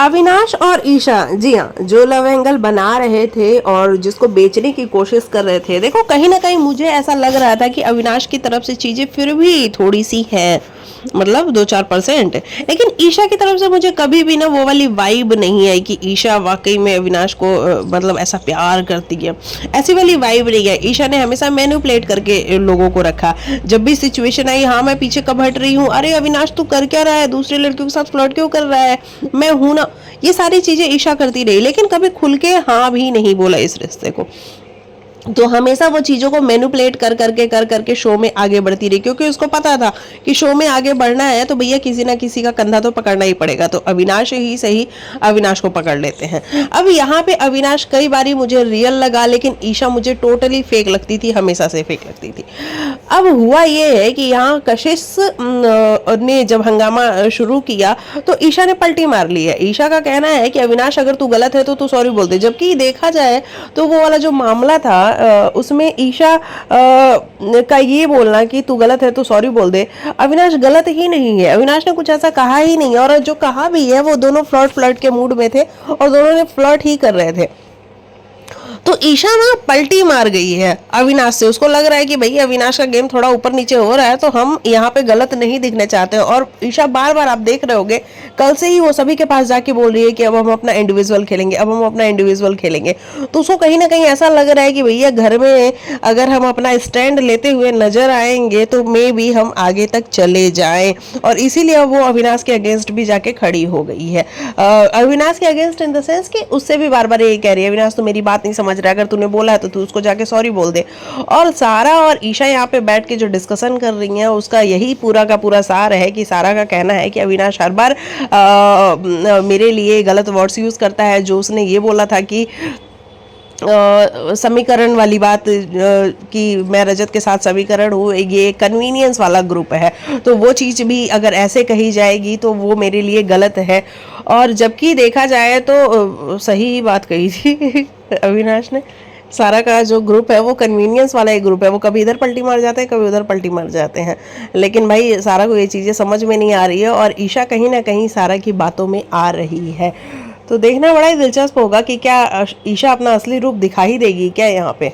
अविनाश और ईशा, जी हाँ, जो लव एंगल बना रहे थे और जिसको बेचने की कोशिश कर रहे थे, देखो कहीं ना कहीं मुझे ऐसा लग रहा था कि अविनाश की तरफ से चीजें फिर भी थोड़ी सी हैं, मतलब 2-4%। लेकिन ईशा की तरफ से मुझे कभी भी ना वो वाली वाइब नहीं आई कि ईशा वाकई में अविनाश को मतलब ऐसा प्यार करती है। ऐसी वाली वाइब नहीं है। ईशा ने हमेशा मैनिपुलेट करके लोगों को रखा। जब भी सिचुएशन आई, हाँ मैं पीछे कब हट रही हूँ, अरे अविनाश तू कर क्या रहा है, दूसरे लड़कियों के साथ फ्लर्ट क्यों कर रहा है, मैं हूं ना, ये सारी चीजें ईशा करती रही, लेकिन कभी खुल के हाँ भी नहीं बोला इस रिश्ते को। तो हमेशा वो चीज़ों को मैनिपुलेट कर करके शो में आगे बढ़ती रही, क्योंकि उसको पता था कि शो में आगे बढ़ना है तो भैया किसी ना किसी का कंधा तो पकड़ना ही पड़ेगा, तो अविनाश ही सही अविनाश को पकड़ लेते हैं। अब यहाँ पे अविनाश कई बारी मुझे रियल लगा, लेकिन ईशा मुझे टोटली फेक लगती थी, हमेशा से फेक लगती थी। अब हुआ ये है कि यहाँ कशिश ने जब हंगामा शुरू किया तो ईशा ने पलटी मार ली है। ईशा का कहना है कि अविनाश अगर तू गलत है तो तू सॉरी बोल दे, जबकि देखा जाए तो वो वाला जो मामला था उसमें ईशा का ये बोलना कि तू गलत है तो सॉरी बोल दे, अविनाश गलत ही नहीं है, अविनाश ने कुछ ऐसा कहा ही नहीं, और जो कहा भी है वो दोनों फ्लर्ट के मूड में थे और दोनों ने फ्लर्ट ही कर रहे थे। तो ईशा ना पलटी मार गई है अविनाश से, उसको लग रहा है कि भाई अविनाश का गेम थोड़ा ऊपर नीचे हो रहा है तो हम यहाँ पे गलत नहीं दिखने चाहते। और ईशा बार बार आप देख रहे होगे कल से ही वो सभी के पास जाके बोल रही है कि अब हम अपना इंडिविजुअल खेलेंगे, अब हम अपना इंडिविजुअल खेलेंगे। तो उसको कहीं ना कहीं ऐसा लग रहा है कि भैया घर में अगर हम अपना स्टैंड लेते हुए नजर आएंगे तो मे भी हम आगे तक चले जाएं, और इसीलिए वो अविनाश के अगेंस्ट भी जाके खड़ी हो गई है। अविनाश के अगेंस्ट इन द सेंस कि उससे भी बार बार यही कह रही है अविनाश तो मेरी बात नहीं समझ रहा है, अगर तूने बोला है तो तू उसको जाके सॉरी बोल दे। और सारा और ईशा यहाँ पे बैठ के जो डिस्कशन कर रही हैं उसका यही पूरा का पूरा सार है कि सारा का कहना है कि अविनाश हर बार मेरे लिए गलत वर्ड्स यूज करता है। जो उसने ये बोला था कि समीकरण वाली बात कि मैं रजत के साथ समीकरण हूँ, ये कन्वीनियंस वाला ग्रुप है, तो वो चीज़ भी अगर ऐसे कही जाएगी तो वो मेरे लिए गलत है। और जबकि देखा जाए तो सही बात कही थी अविनाश ने। सारा का जो ग्रुप है वो कन्वीनियंस वाला एक ग्रुप है, वो कभी इधर पलटी मार जाते हैं कभी उधर पलटी मार जाते हैं, लेकिन भाई सारा को ये चीज़ें समझ में नहीं आ रही है और ईशा कहीं ना कहीं सारा की बातों में आ रही है। तो देखना बड़ा ही दिलचस्प होगा कि क्या ईशा अपना असली रूप दिखा ही देगी क्या यहाँ पे।